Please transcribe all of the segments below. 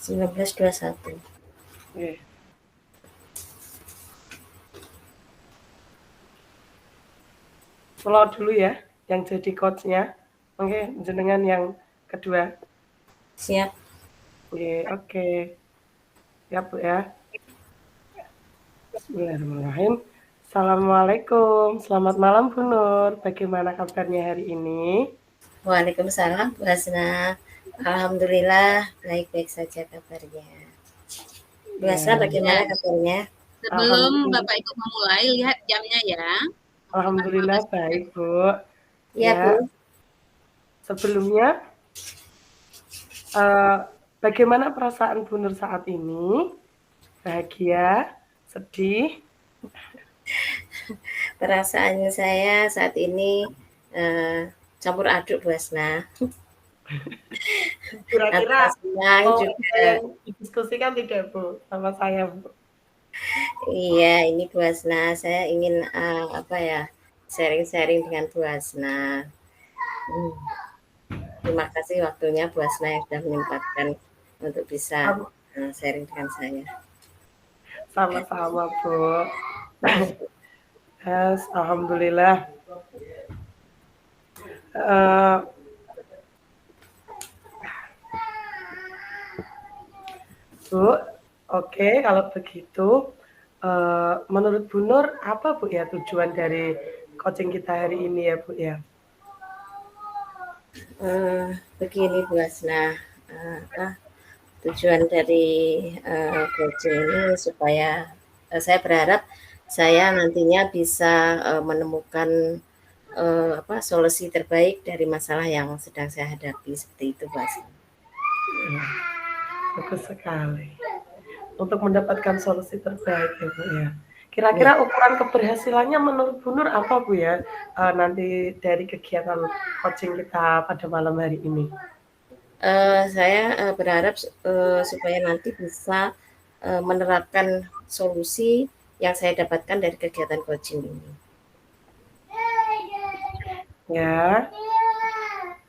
1921. Nggih. Kula dulu ya, yang jadi coach-nya. Mungkin jenengan yang kedua. Siap. Nggih, oke. Siap, Bu, ya. Bismillahirrahmanirrahim. Assalamualaikum, selamat malam Bu Nur. Bagaimana kabarnya hari ini? Waalaikumsalam, Bu Hasna. Alhamdulillah, baik-baik saja kabarnya. Bu Hasna, Ya, bagaimana Ya, kabarnya? sebelum alhamdulillah, Bapak Ibu memulai, lihat jamnya ya. alhamdulillah baik Bu. Iya, Ya, Bu. sebelumnya bagaimana perasaan Bu Nur saat ini? Bahagia, sedih? Perasaan saya saat ini campur aduk, Bu Hasna. Kira-kira Antara senang mau ada juga. yang didiskusikan tidak Bu sama saya Bu? Iya, ini Bu Hasna. Saya ingin sharing-sharing dengan Bu Hasna. Terima kasih waktunya Bu Hasna yang sudah menyempatkan untuk bisa sharing dengan saya. Sama-sama Bu. Yes, alhamdulillah. Bu, oke, kalau begitu, menurut Bu Nur, apa Bu ya tujuan dari coaching kita hari ini ya Bu ya? Begini Bu Hasna, tujuan dari coaching ini supaya saya berharap saya nantinya bisa menemukan solusi terbaik dari masalah yang sedang saya hadapi, seperti itu Bu Hasna. Bagus sekali. Untuk mendapatkan solusi terbaik ya Bu ya. Kira-kira ukuran keberhasilannya menurut Bu Nur apa Bu ya nanti dari kegiatan coaching kita pada malam hari ini? Saya berharap supaya nanti bisa menerapkan solusi yang saya dapatkan dari kegiatan coaching ini. Ya,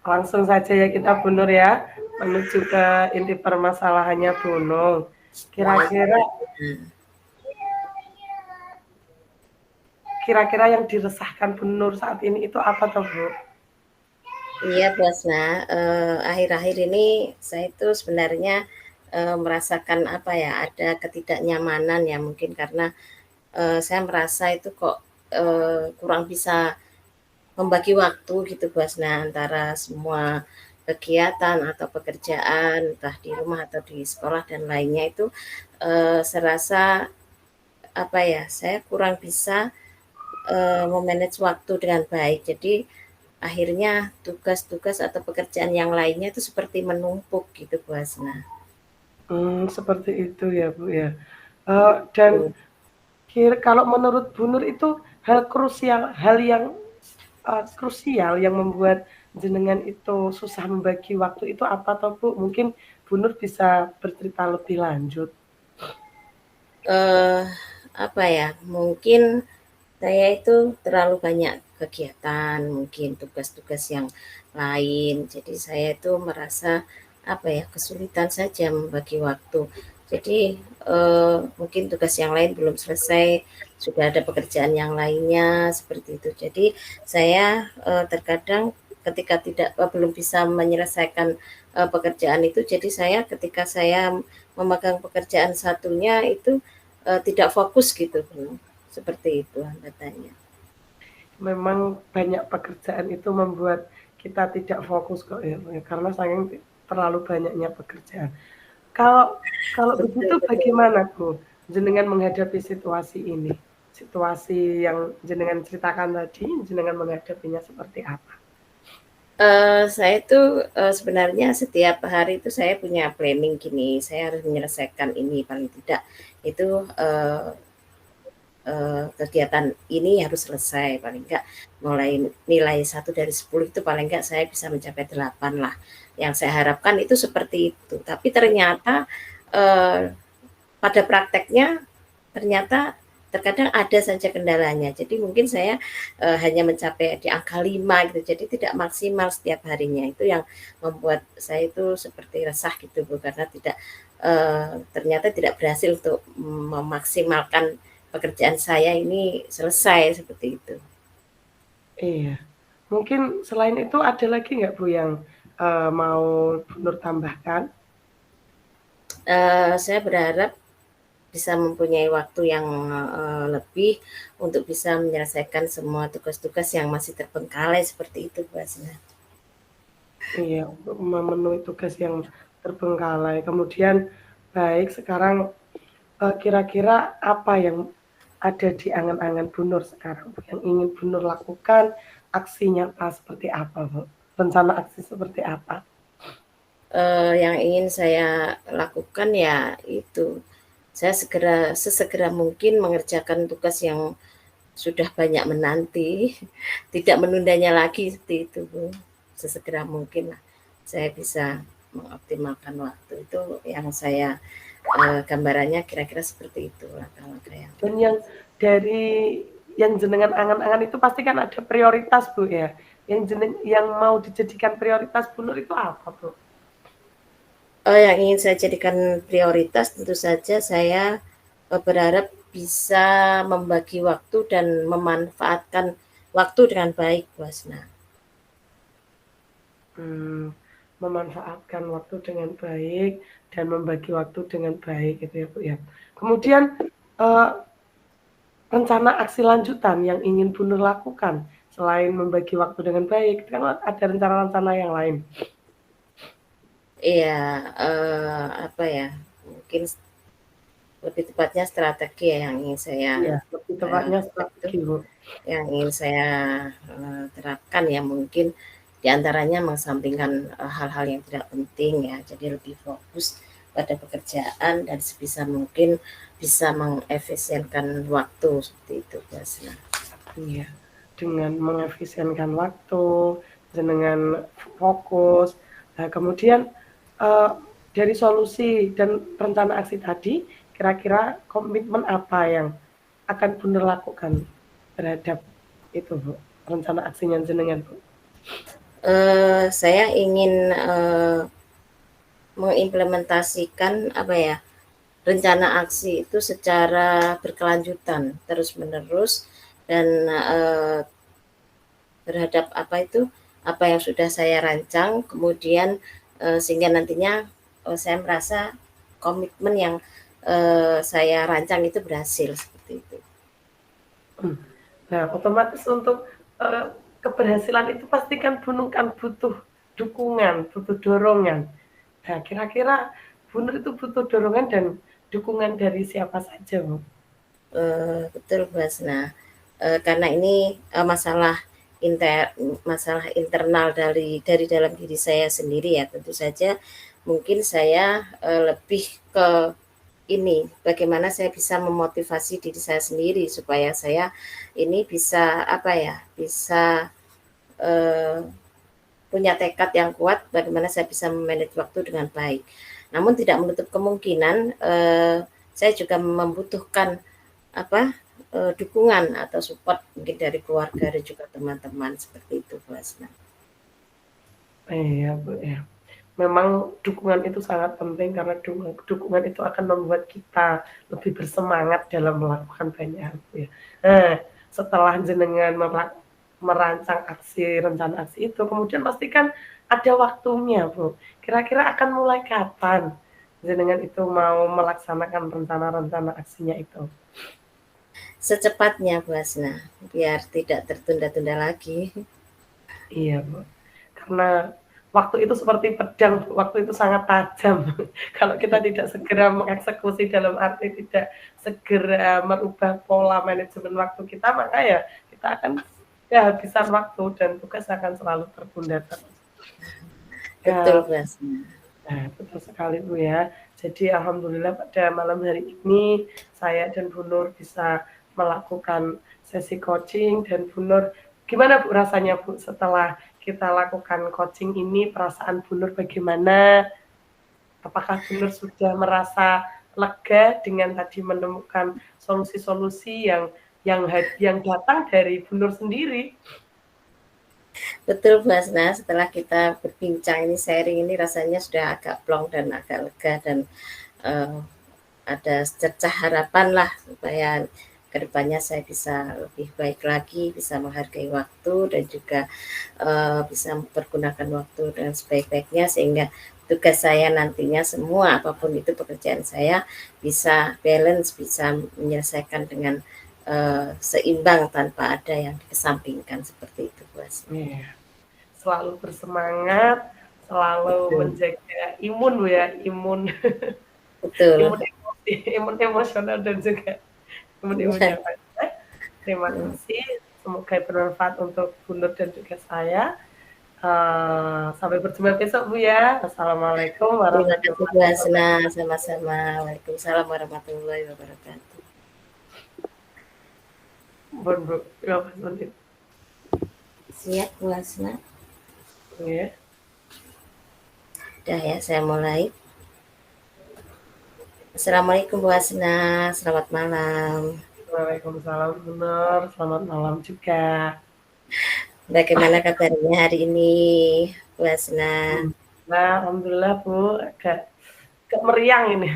langsung saja ya kita Bu Nur ya menuju ke inti permasalahannya Bu Nur. Kira-kira yang diresahkan Bu Nur saat ini itu apa toh Bu? Iya Bu Hasna, akhir-akhir ini saya itu sebenarnya merasakan ada ketidaknyamanan ya, mungkin karena saya merasa itu kok kurang bisa membagi waktu gitu Bu Hasna antara semua kegiatan atau pekerjaan, entah di rumah atau di sekolah dan lainnya itu serasa saya kurang bisa memanage waktu dengan baik. Jadi akhirnya tugas-tugas atau pekerjaan yang lainnya itu seperti menumpuk gitu Bu Hasna. Seperti itu ya Bu ya. Dan kalau menurut Bu Nur itu hal yang krusial yang membuat jenengan itu susah membagi waktu itu apa toh Bu? Mungkin Bu Nur bisa bercerita lebih lanjut. Mungkin saya itu terlalu banyak kegiatan, mungkin tugas-tugas yang lain. Jadi saya itu merasa kesulitan saja membagi waktu. Jadi mungkin tugas yang lain belum selesai, sudah ada pekerjaan yang lainnya seperti itu. Jadi saya terkadang ketika belum bisa menyelesaikan pekerjaan itu, jadi saya ketika saya memegang pekerjaan satunya itu tidak fokus gitu, seperti itu hambatannya. Memang banyak pekerjaan itu membuat kita tidak fokus kok ya, karena saking terlalu banyaknya pekerjaan. Kalau begitu bagaimana Bu jenengan menghadapi situasi ini? Situasi yang jenengan ceritakan tadi, jenengan menghadapinya seperti apa? Saya itu sebenarnya setiap hari itu saya punya planning gini, saya harus menyelesaikan ini paling tidak itu kegiatan ini harus selesai paling enggak mulai nilai 1 dari 10 itu paling enggak saya bisa mencapai 8 lah. Yang saya harapkan itu seperti itu. Tapi ternyata pada prakteknya ternyata terkadang ada saja kendalanya. Jadi mungkin saya hanya mencapai di angka 5 gitu. Jadi tidak maksimal setiap harinya. Itu yang membuat saya itu seperti resah gitu Bu, karena tidak ternyata tidak berhasil untuk memaksimalkan pekerjaan saya ini selesai, seperti itu. Iya. Mungkin selain itu ada lagi nggak Bu yang mau Bu Nur tambahkan? Saya berharap bisa mempunyai waktu yang lebih untuk bisa menyelesaikan semua tugas-tugas yang masih terbengkalai seperti itu, Bu Hasna. Iya, untuk memenuhi tugas yang terbengkalai. Kemudian baik, sekarang kira-kira apa yang ada di angan-angan Bu Nur sekarang, Bu, yang ingin Bu Nur lakukan, aksi nyata seperti apa, Bu? Rencana aksi seperti apa? Yang ingin saya lakukan ya itu, saya sesegera mungkin mengerjakan tugas yang sudah banyak menanti, tidak menundanya lagi, seperti itu, Bu. Sesegera mungkin lah saya bisa mengoptimalkan waktu, itu yang saya gambarannya kira-kira seperti itu langkah-langkah yang Dan yang dari yang jenengan angan-angan itu pasti kan ada prioritas, Bu, ya. Yang mau dijadikan prioritas Bu Nur itu apa, Bu? yang ingin saya jadikan prioritas tentu saja saya berharap bisa membagi waktu dan memanfaatkan waktu dengan baik, Bu Hasna. Memanfaatkan waktu dengan baik dan membagi waktu dengan baik gitu ya, Bu, ya. Kemudian rencana aksi lanjutan yang ingin Bu Nur lakukan selain membagi waktu dengan baik, kan ada rencana-rencana yang lain. Iya, apa ya, mungkin lebih tepatnya strategi ya yang ingin saya Iya, lebih tepatnya strategi, Bu. yang ingin saya terapkan ya, mungkin diantaranya mengesampingkan hal-hal yang tidak penting ya, jadi lebih fokus pada pekerjaan dan sebisa mungkin bisa mengefisienkan waktu, seperti itu, Bu Hasna. Iya, dengan mengefisienkan waktu, dengan fokus. Nah, kemudian dari solusi dan rencana aksi tadi, kira-kira komitmen apa yang akan Bu Nur lakukan terhadap itu, Bu? Rencana aksinya jenengan, Bu? Saya ingin mengimplementasikan apa ya, rencana aksi itu secara berkelanjutan, terus-menerus, dan terhadap apa itu, apa yang sudah saya rancang, kemudian sehingga nantinya saya merasa komitmen yang saya rancang itu berhasil, seperti itu. Nah, otomatis untuk keberhasilan itu pasti kan Bu Nur kan butuh dukungan, butuh dorongan. Nah, kira-kira Bu Nur itu butuh dorongan dan dukungan dari siapa saja, Bu? Betul, Bu Hasna. Karena ini masalah internal dari dalam diri saya sendiri ya, tentu saja mungkin saya lebih ke ini, bagaimana saya bisa memotivasi diri saya sendiri supaya saya ini bisa apa ya, bisa punya tekad yang kuat bagaimana saya bisa memanage waktu dengan baik. Namun tidak menutup kemungkinan saya juga membutuhkan apa, dukungan atau support mungkin dari keluarga dan juga teman-teman, seperti itu, Bu Hasna. Iya, Bu, ya. Memang dukungan itu sangat penting karena dukungan itu akan membuat kita lebih bersemangat dalam melakukan banyak hal, Bu, ya. Nah, setelah jenengan merancang rencana aksi itu, kemudian pastikan ada waktunya, Bu. Kira-kira akan mulai kapan jenengan itu mau melaksanakan rencana-rencana aksinya itu? Secepatnya, Bu Hasna, biar tidak tertunda-tunda lagi. Iya, Bu. Karena waktu itu seperti pedang, waktu itu sangat tajam. Kalau kita tidak segera mengeksekusi dalam arti tidak segera merubah pola manajemen waktu kita, maka ya kita akan kehabisan waktu dan tugas akan selalu tertunda terus. Betul, Ya, Bu Hasna. nah, betul sekali, Bu, ya. Jadi alhamdulillah pada malam hari ini saya dan Bu Nur bisa melakukan sesi coaching dan Bu Nur, gimana Bu rasanya, Bu, setelah kita lakukan coaching ini, perasaan Bu Nur bagaimana? Apakah Bu Nur sudah merasa lega dengan tadi menemukan solusi-solusi yang datang dari Bu Nur sendiri? Betul, Bu Hasna, setelah kita berbincang ini, sharing ini, rasanya sudah agak plong dan agak lega dan uh, ada secercah harapan lah supaya kedepannya saya bisa lebih baik lagi, bisa menghargai waktu dan juga bisa mempergunakan waktu dengan sebaik-baiknya sehingga tugas saya nantinya semua apapun itu pekerjaan saya bisa balance, bisa menyelesaikan dengan seimbang tanpa ada yang dikesampingkan seperti itu, Bos. Iya. Selalu bersemangat, selalu Betul. menjaga imun Bu ya, imun Betul. imun emosi, imun emosional dan juga imun yang lainnya. Terima kasih, semoga bermanfaat untuk Bu Nur dan juga saya. Sampai berjumpa besok Bu ya. Assalamualaikum Terima kasih Bu warahmatullahi Hasna, wabarakatuh. sama-sama. Waalaikumsalam warahmatullahi wabarakatuh. Bon Bu, 15 menit. Siap Bu Hasna. Iya. Udah ya, saya mulai. Assalamualaikum Bu Hasna, selamat malam. Waalaikumsalam Bu Nur, selamat malam juga. Bagaimana kabarnya hari ini Bu Hasna? Nah, alhamdulillah Bu, agak meriang ini.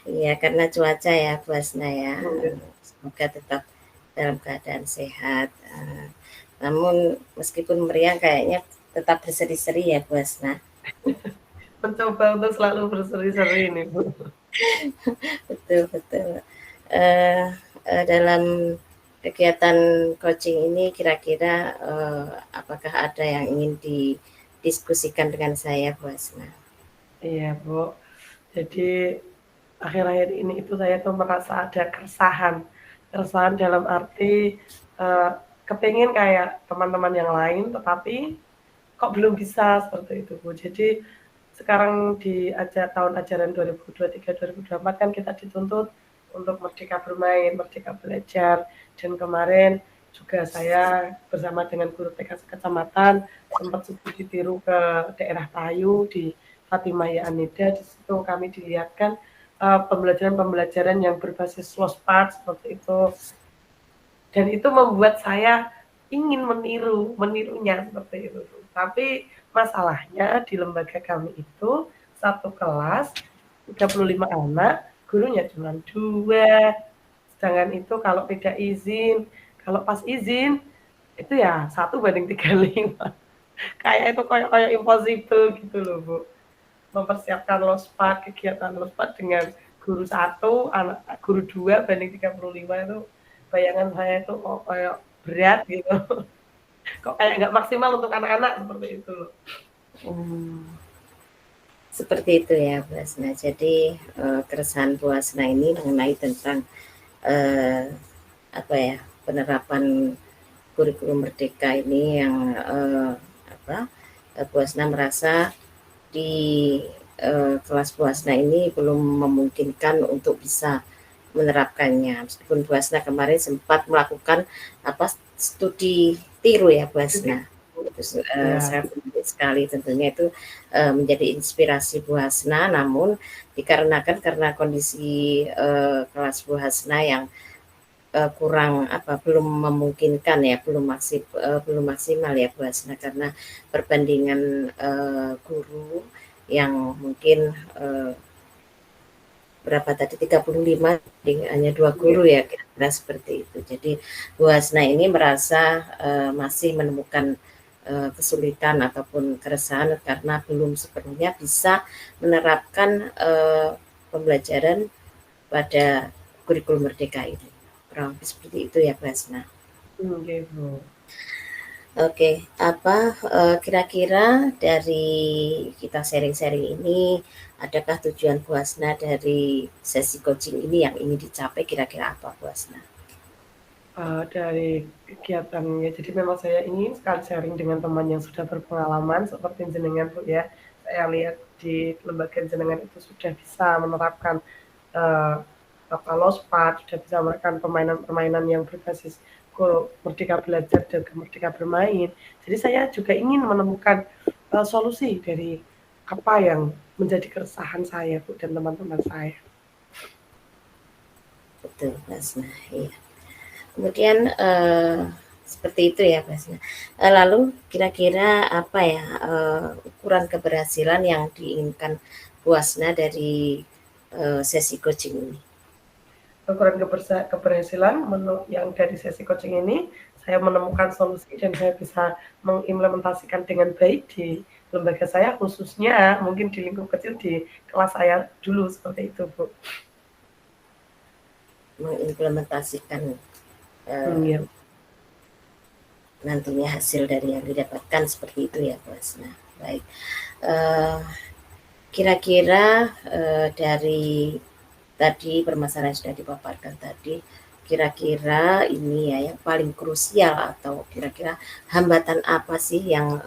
Iya, karena cuaca ya Bu Hasna ya. Iya. Semoga tetap dalam keadaan sehat. Namun meskipun meriang kayaknya tetap berseri-seri ya Bu Hasna. Mencoba untuk selalu berseri-seri ini Bu. Betul. Dalam kegiatan coaching ini kira-kira apakah ada yang ingin didiskusikan dengan saya Bu Hasna? Iya Bu, jadi akhir-akhir ini itu saya tuh merasa ada keresahan dalam arti kepingin kayak teman-teman yang lain, tetapi kok belum bisa seperti itu Bu. Jadi sekarang di tahun ajaran 2023-2024 kan kita dituntut untuk merdeka bermain, merdeka belajar, dan kemarin juga saya bersama dengan guru TK sekecamatan sempat studi tiru ke daerah Tayu di Fatimah Ya Anida. Di situ kami dilihatkan pembelajaran-pembelajaran yang berbasis lost part seperti itu, dan itu membuat saya ingin menirunya seperti itu. Tapi masalahnya di lembaga kami itu satu kelas 35 anak, gurunya cuma 2. Sedangkan itu kalau tidak izin, kalau pas izin itu ya 1:35. Kayak itu kayak impossible gitu loh Bu. Mempersiapkan lospad, kegiatan lospad dengan guru 1, guru 2 banding 35 itu bayangan saya itu kok kayak berat gitu. Kok kayak nggak maksimal untuk anak-anak seperti itu loh. Seperti itu ya Bu Hasna. Jadi keresahan Bu Hasna ini mengenai tentang penerapan kurikulum merdeka ini yang Bu Hasna merasa di kelas Bu Hasna ini belum memungkinkan untuk bisa menerapkannya. Meskipun Bu Hasna kemarin sempat melakukan studi tiru ya Bu Hasna. Sangat menarik sekali, tentunya itu menjadi inspirasi Bu Hasna, namun karena kondisi kelas Bu Hasna yang belum memungkinkan ya, belum maksimal ya Bu Hasna, karena perbandingan guru yang mungkin berapa tadi 35 hanya 2 guru ya, kira-kira seperti itu. Jadi Bu Hasna ini merasa masih menemukan kesulitan ataupun keresahan karena belum sepenuhnya bisa menerapkan pembelajaran pada kurikulum merdeka ini. Kurang lebih seperti itu ya Bu Hasna. Oke Bu. Oke, kira-kira dari kita sharing-sharing ini, adakah tujuan Bu Hasna dari sesi coaching ini yang ingin dicapai, kira-kira apa Bu Hasna? Dari kegiatannya, jadi memang saya ingin sekali sharing dengan teman yang sudah berpengalaman seperti jenengan Bu ya. Saya lihat di lembaga jenengan itu sudah bisa menerapkan lospad, sudah bisa melakukan permainan-permainan yang berbasis merdeka belajar dan merdeka bermain. Jadi saya juga ingin menemukan solusi dari apa yang menjadi keresahan saya Bu dan teman-teman saya. Betul Mas. Nah, iya. Kemudian seperti itu ya Mas. Lalu kira-kira apa ya ukuran keberhasilan yang diinginkan Bu Hasna dari sesi coaching ini? Ukuran keberhasilan yang dari sesi coaching ini, saya menemukan solusi dan saya bisa mengimplementasikan dengan baik di lembaga saya, khususnya mungkin di lingkup kecil di kelas saya dulu, seperti itu, Bu. Mengimplementasikan Iya. nantinya hasil dari yang didapatkan seperti itu ya Bu Hasna. Baik. Kira-kira dari tadi permasalahan yang sudah dipaparkan tadi, kira-kira ini ya yang paling krusial atau kira-kira hambatan apa sih yang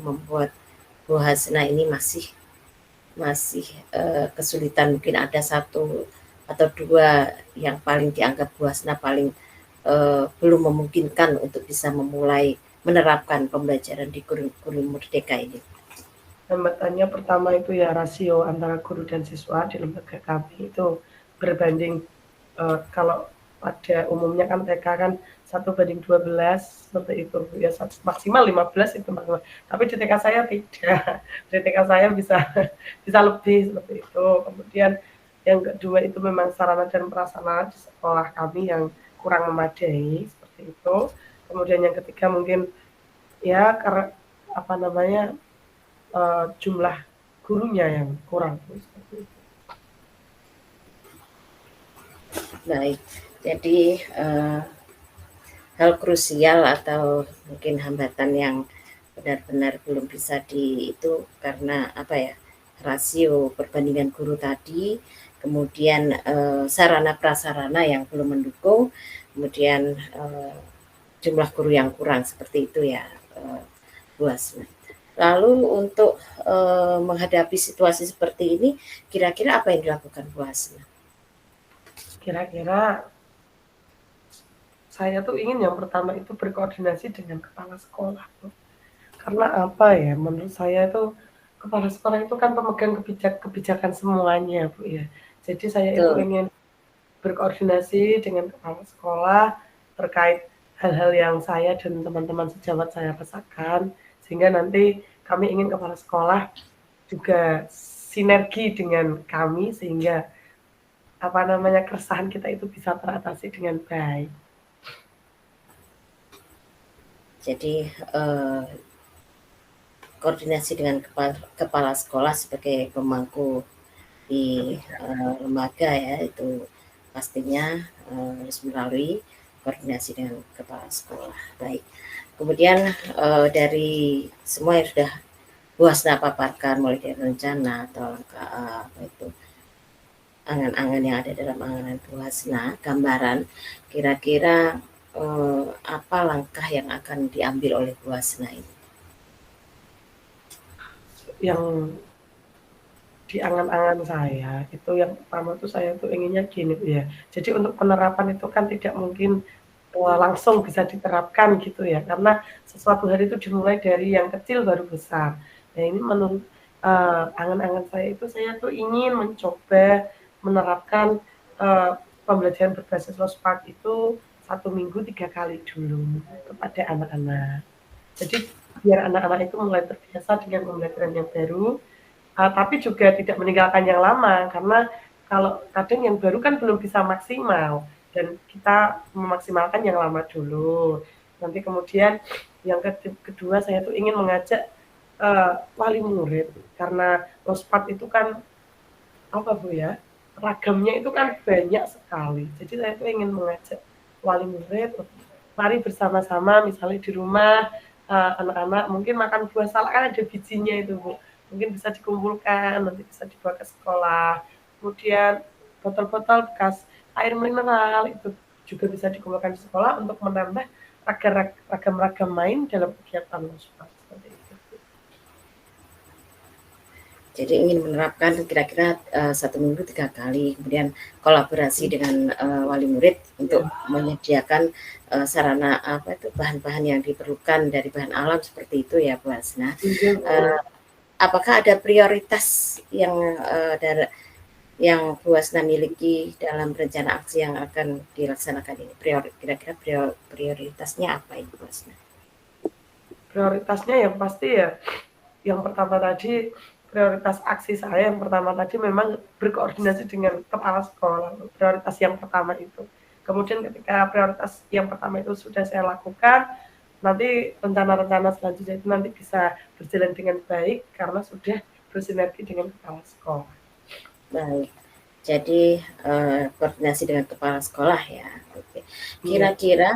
membuat Bu Hasna ini masih kesulitan? Mungkin ada satu atau dua yang paling dianggap Bu Hasna paling belum memungkinkan untuk bisa memulai menerapkan pembelajaran di kurikulum Merdeka ini. Hambatannya pertama itu ya rasio antara guru dan siswa di lembaga kami itu berbanding kalau pada umumnya kan TK kan 1:12 seperti itu ya, maksimal 15 itu maksimal. Tapi di TK saya tidak. Di TK saya bisa lebih seperti itu. Kemudian yang kedua itu memang sarana dan prasarana di sekolah kami yang kurang memadai seperti itu. Kemudian yang ketiga mungkin ya karena apa namanya jumlah gurunya yang kurang seperti itu. Baik, jadi hal krusial atau mungkin hambatan yang benar-benar belum bisa itu karena apa ya, rasio perbandingan guru tadi, kemudian sarana prasarana yang belum mendukung, kemudian jumlah guru yang kurang seperti itu ya Bu Hasna. Lalu untuk menghadapi situasi seperti ini, kira-kira apa yang dilakukan Bu Hasna? Kira-kira saya tuh ingin yang pertama itu berkoordinasi dengan kepala sekolah. Karena apa ya, menurut saya itu kepala sekolah itu kan pemegang kebijakan semuanya, Bu ya. Jadi saya itu ingin berkoordinasi dengan kepala sekolah terkait hal-hal yang saya dan teman-teman sejawat saya rasakan, sehingga nanti kami ingin kepala sekolah juga sinergi dengan kami sehingga apa namanya keresahan kita itu bisa teratasi dengan baik. Jadi koordinasi dengan kepala sekolah sebagai pemangku di lembaga ya, itu pastinya harus melalui koordinasi dengan kepala sekolah. Baik. Kemudian dari semua yang sudah Bu Hasna paparkan, mulai dari rencana atau langkah apa itu angan-angan yang ada dalam angan Bu Hasna, gambaran kira-kira apa langkah yang akan diambil oleh Bu Hasna ini? Yang di angan-angan saya itu yang pertama tuh saya tuh inginnya gini ya. Jadi untuk penerapan itu kan tidak mungkin langsung bisa diterapkan gitu ya, karena sesuatu hari itu dimulai dari yang kecil baru besar. Nah ini menurut angan-angan saya itu saya tuh ingin mencoba menerapkan pembelajaran berbasis Lospak itu 1 minggu 3 kali dulu kepada anak-anak. Jadi biar anak-anak itu mulai terbiasa dengan pembelajaran yang baru, tapi juga tidak meninggalkan yang lama, karena kalau kadang yang baru kan belum bisa maksimal, dan kita memaksimalkan yang lama dulu. Nanti kemudian yang kedua saya tuh ingin mengajak wali murid, karena Lospat itu kan apa Bu ya, ragamnya itu kan banyak sekali. Jadi saya tuh ingin mengajak wali murid, mari bersama-sama misalnya di rumah anak-anak mungkin makan buah salak kan ada bijinya itu Bu. Mungkin bisa dikumpulkan, nanti bisa dibawa ke sekolah. Kemudian botol-botol bekas air mineral itu juga bisa dikumpulkan di sekolah untuk menambah ragam-ragam main dalam kegiatan Lospat seperti itu. Jadi ingin menerapkan kira-kira 1 minggu 3 kali, kemudian kolaborasi dengan wali murid untuk menyediakan sarana apa itu bahan-bahan yang diperlukan dari bahan alam seperti itu ya Bu Hasna. Apakah ada prioritas yang Bu Hasna miliki dalam rencana aksi yang akan dilaksanakan ini? Kira-kira prioritasnya apa ini Bu Hasna? Prioritasnya yang pasti ya, yang pertama tadi prioritas aksi saya yang pertama tadi memang berkoordinasi dengan kepala sekolah, prioritas yang pertama itu. Kemudian ketika prioritas yang pertama itu sudah saya lakukan, nanti rencana-rencana selanjutnya itu nanti bisa berjalan dengan baik karena sudah bersinergi dengan kepala sekolah. Baik. Jadi koordinasi dengan kepala sekolah ya. Oke. Iya. Kira-kira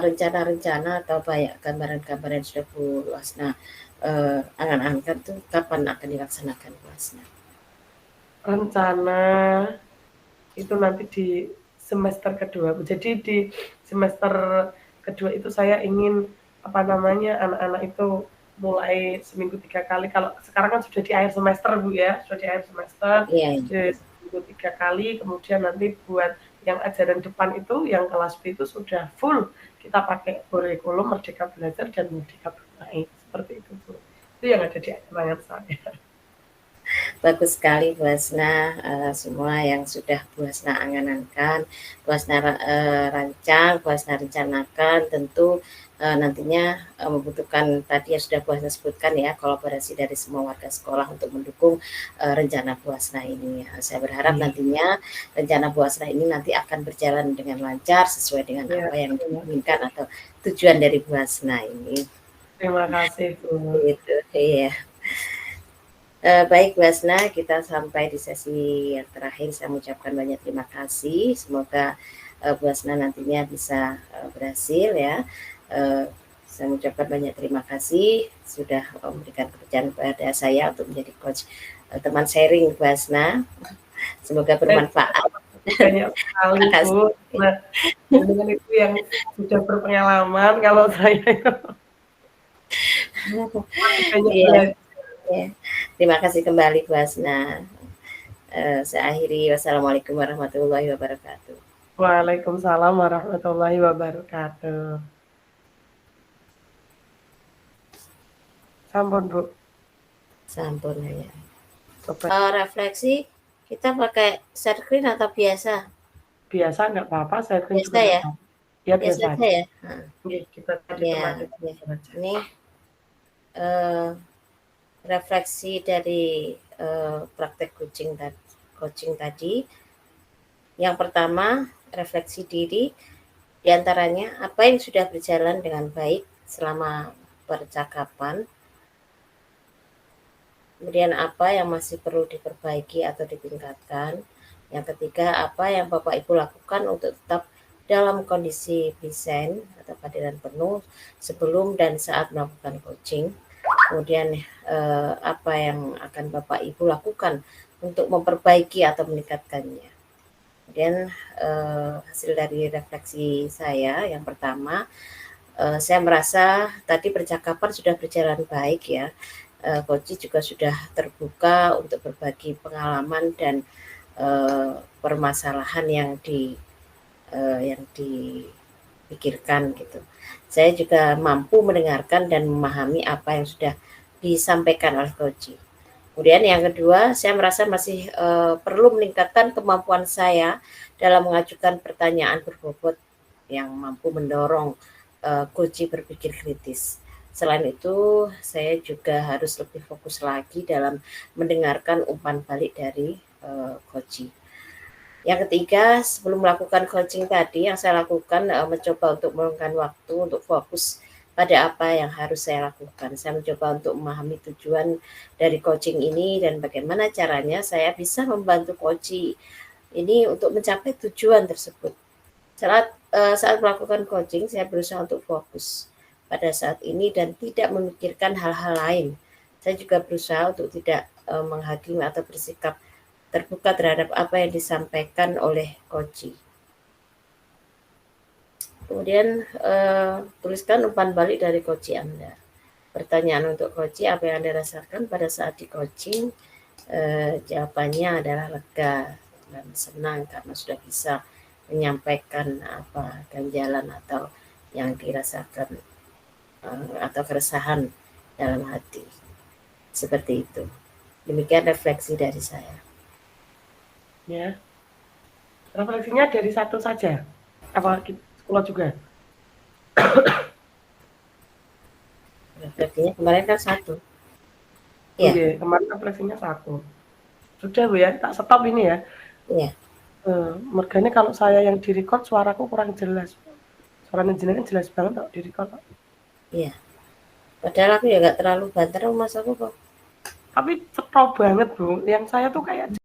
rencana-rencana atau banyak gambaran-gambaran yang sudah Bu Wasna angan-angan tuh kapan akan dilaksanakan Bu Wasna? Rencana itu nanti di semester kedua. Jadi di semester kedua itu saya ingin anak-anak itu mulai seminggu 3 kali. Kalau sekarang kan sudah di akhir semester Bu ya, sudah di akhir semester. Iya. Seminggu 3 kali, kemudian nanti buat yang ajaran depan itu, yang kelas B itu sudah full kita pakai kurikulum Merdeka Belajar dan Merdeka Bermain. Seperti itu Bu. Itu yang ada di angan saya. Bagus sekali Bu Wasna, semua yang sudah Bu Wasna angan-angan, Bu Wasna rancang, Bu Wasna rencanakan, tentu nantinya membutuhkan tadi yang sudah Bu Wasna sebutkan ya, kolaborasi dari semua warga sekolah untuk mendukung rencana Bu Wasna ini. Saya berharap nantinya rencana Bu Wasna ini nanti akan berjalan dengan lancar sesuai dengan apa yang diinginkan atau tujuan dari Bu Wasna ini. Terima kasih Bu. Gitu, iya. Baik Bu Wasna, kita sampai di sesi yang terakhir. Saya mengucapkan banyak terima kasih. Semoga Bu Wasna nantinya bisa berhasil ya. Saya mengucapkan banyak terima kasih sudah memberikan kepercayaan kepada saya untuk menjadi coach teman sharing Bu Wasna. Semoga bermanfaat. Banyak sekali Bu. Nah, dengan itu yang sudah berpengalaman, kalau saya banyak ya. Terima kasih kembali Bu Wasna. Saya akhiri. Wassalamualaikum warahmatullahi wabarakatuh. Waalaikumsalam warahmatullahi wabarakatuh. Sampun Bu. Sampun ya. Refleksi kita pakai share screen atau biasa? Biasa nggak apa-apa, share screen biasa ya. Ya biasa aja ya. Kita tadi ya. Ini refleksi dari praktek coaching tadi. Yang pertama, refleksi diri, diantaranya apa yang sudah berjalan dengan baik selama percakapan, kemudian apa yang masih perlu diperbaiki atau ditingkatkan, yang ketiga apa yang Bapak Ibu lakukan untuk tetap dalam kondisi present atau kehadiran penuh sebelum dan saat melakukan coaching. Kemudian apa yang akan Bapak Ibu lakukan untuk memperbaiki atau meningkatkannya. Kemudian hasil dari refleksi saya yang pertama, saya merasa tadi percakapan sudah berjalan baik ya. Coach juga sudah terbuka untuk berbagi pengalaman dan permasalahan yang dipikirkan gitu. Saya juga mampu mendengarkan dan memahami apa yang sudah disampaikan oleh coach. Kemudian yang kedua, saya merasa masih perlu meningkatkan kemampuan saya dalam mengajukan pertanyaan berbobot yang mampu mendorong coach berpikir kritis. Selain itu, saya juga harus lebih fokus lagi dalam mendengarkan umpan balik dari coach. Yang ketiga, sebelum melakukan coaching tadi, yang saya lakukan mencoba untuk meluangkan waktu untuk fokus pada apa yang harus saya lakukan. Saya mencoba untuk memahami tujuan dari coaching ini dan bagaimana caranya saya bisa membantu coach ini untuk mencapai tujuan tersebut. Saat melakukan coaching, saya berusaha untuk fokus pada saat ini dan tidak memikirkan hal-hal lain. Saya juga berusaha untuk tidak menghakimi atau bersikap terbuka terhadap apa yang disampaikan oleh coach. Kemudian tuliskan umpan balik dari coach Anda. Pertanyaan untuk coach, apa yang Anda rasakan pada saat di coaching? Jawabannya adalah lega dan senang karena sudah bisa menyampaikan apa ganjalan atau yang dirasakan atau keresahan dalam hati. Seperti itu. Demikian refleksi dari saya. Ya, refleksinya dari satu saja, apa sekolah juga? Refleksinya kemarin kan satu. Iya. Nggih, kemarin refleksinya 1. Sudah Bu ya, tak stop ini ya. Iya. Mergane kalau saya yang di-record suaraku kurang jelas. Suaranya jenengan jelas banget kok di-record kok. Iya. Padahal aku ya nggak terlalu banter Mas aku kok. Tapi cetro banget Bu, yang saya tuh kayak